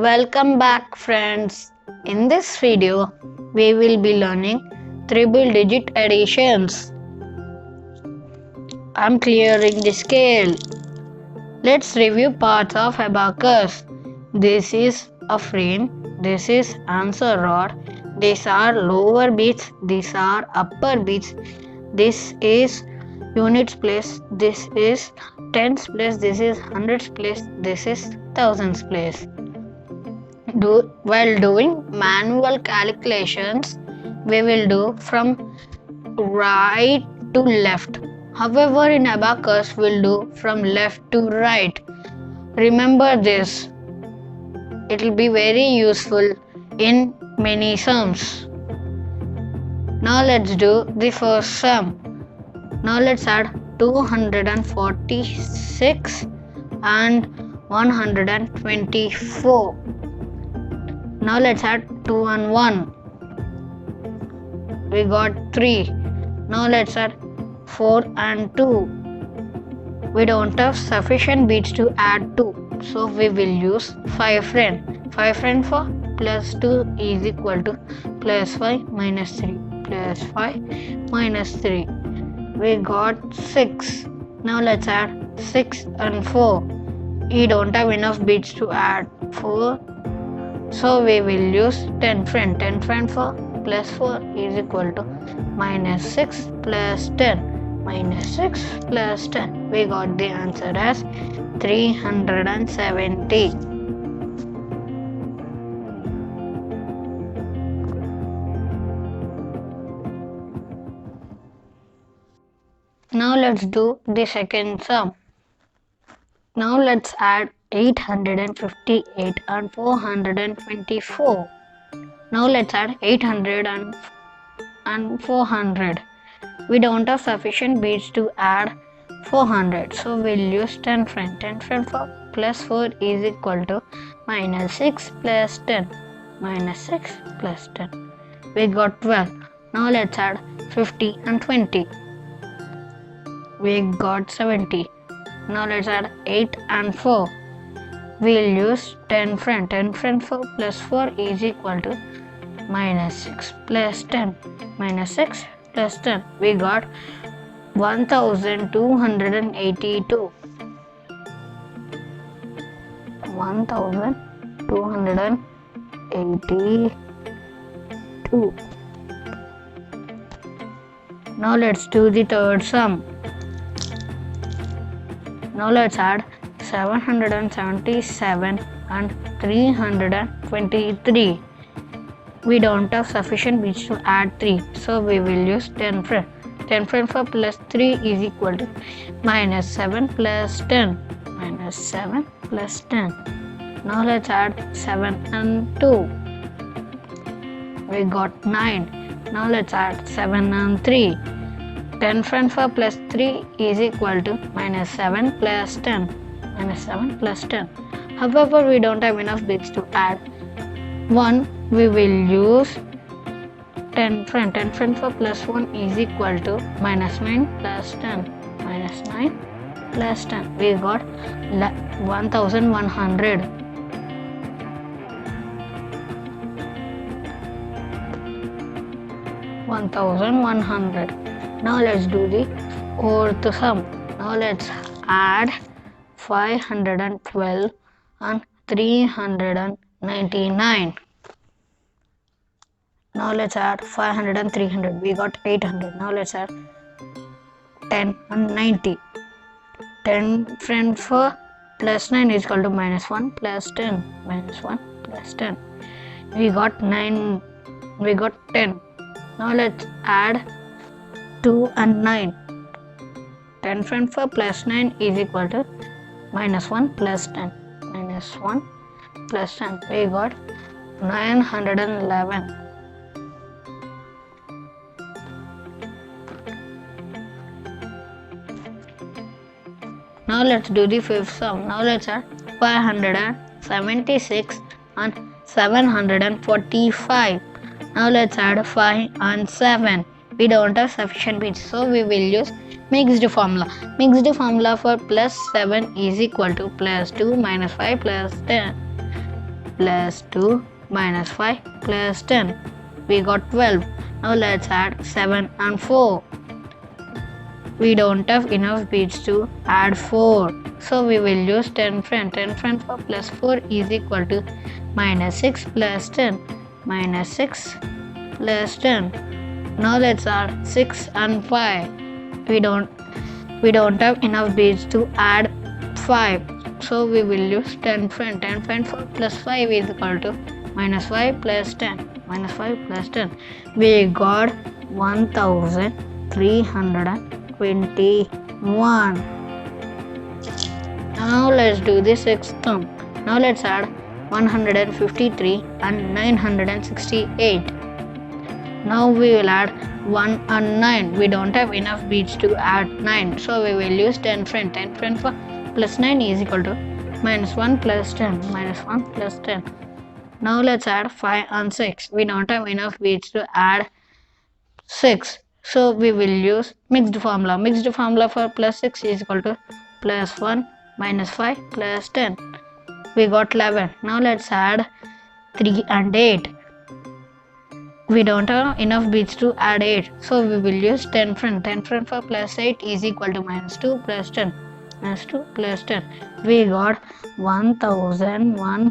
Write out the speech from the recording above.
Welcome back, friends. In this video, we will be learning triple digit additions. I'm clearing the scale. Let's review parts of abacus. This is a frame, this is answer rod, these are lower beats, these are upper beats, this is units place, this is tens place, this is hundreds place, this is thousands place. While doing manual calculations, we will do from right to left. However, in abacus, we'll do from left to right. Remember this, it will be very useful in many sums. Now let's do the first sum. Now let's add 246 and 124. Now let's add 2 and 1. We got 3. Now let's add 4 and 2. We don't have sufficient beats to add 2. So we will use 5 friend. 5 friend for plus 2 is equal to plus 5 minus 3. Plus 5 minus 3. We got 6. Now let's add 6 and 4. We don't have enough beats to add 4. So we will use 10 friend. 10 friend for plus 4 is equal to minus 6 plus 10. Minus 6 plus 10. We got the answer as 370. Now let's do the second sum. Now let's add 858 and 424. Now let's add 800 and 400. We don't have sufficient beats to add 400. So we'll use 10 friend. 10 friend for plus 4 is equal to minus 6 plus 10. Minus 6 plus 10. We got 12. Now let's add 50 and 20. We got 70. Now let's add 8 and 4. We'll use 10 friend. 10 friend for plus 4 is equal to minus 6 plus 10. Minus 6 plus 10. We got 1282. 1282. Now let's do the third sum. Now let's add 777 and 323. We don't have sufficient beats to add 3. So we will use 10 friend. 10 friend for plus 3 is equal to minus 7 plus 10. Minus 7 plus 10. Now let's add 7 and 2. We got 9. Now let's add 7 and 3. 10 friend for plus 3 is equal to minus 7 plus 10. Minus 7 plus 10. However, we don't have enough bits to add 1. We will use 10 friend. 10 friend for plus 1 is equal to minus 9 plus 10. Minus 9 plus 10. We got 1100. Now let's do the fourth sum. Now let's add 512 and 399. Now let's add 500 and 300. We got 800. Now let's add 10 and 90. 10 friend for plus 9 is equal to minus 1 plus 10. Minus 1 plus 10. We got 9. We got 10. Now let's add 2 and 9. 10 friend for plus 9 is equal to minus 1 plus 10. Minus 1 plus 10. We got 911. Now let's do the fifth sum. Now let's add 576 and 745. Now let's add 5 and 7. We don't have sufficient beats, so we will use mixed formula. Mixed formula for plus 7 is equal to plus 2 minus 5 plus 10. plus 2 minus 5 plus 10. We got 12. Now let's add 7 and 4. We don't have enough beads to add 4. So we will use 10 friend. 10 friend for plus 4 is equal to minus 6 plus 10. Minus 6 plus 10. Now let's add 6 and 5. We don't have enough beads to add 5. So we will use 10 friend. 10 friend for plus 5 is equal to minus 5 plus 10. Minus 5 plus 10. We got 1321. Now let's do the sixth term. Now let's add 153 and 968. Now we will add 1 and 9. We don't have enough beads to add 9. So we will use 10 friend. 10 friend for plus 9 is equal to minus 1 plus 10. Minus 1 plus 10. Now let's add 5 and 6. We don't have enough beads to add 6. So we will use mixed formula. Mixed formula for plus 6 is equal to plus 1 minus 5 plus 10. We got 11. Now let's add 3 and 8. We don't have enough beads to add 8. So we will use 10 friend. 10 friend for plus 8 is equal to minus 2 plus 10. Minus 2 plus 10. We got 1121.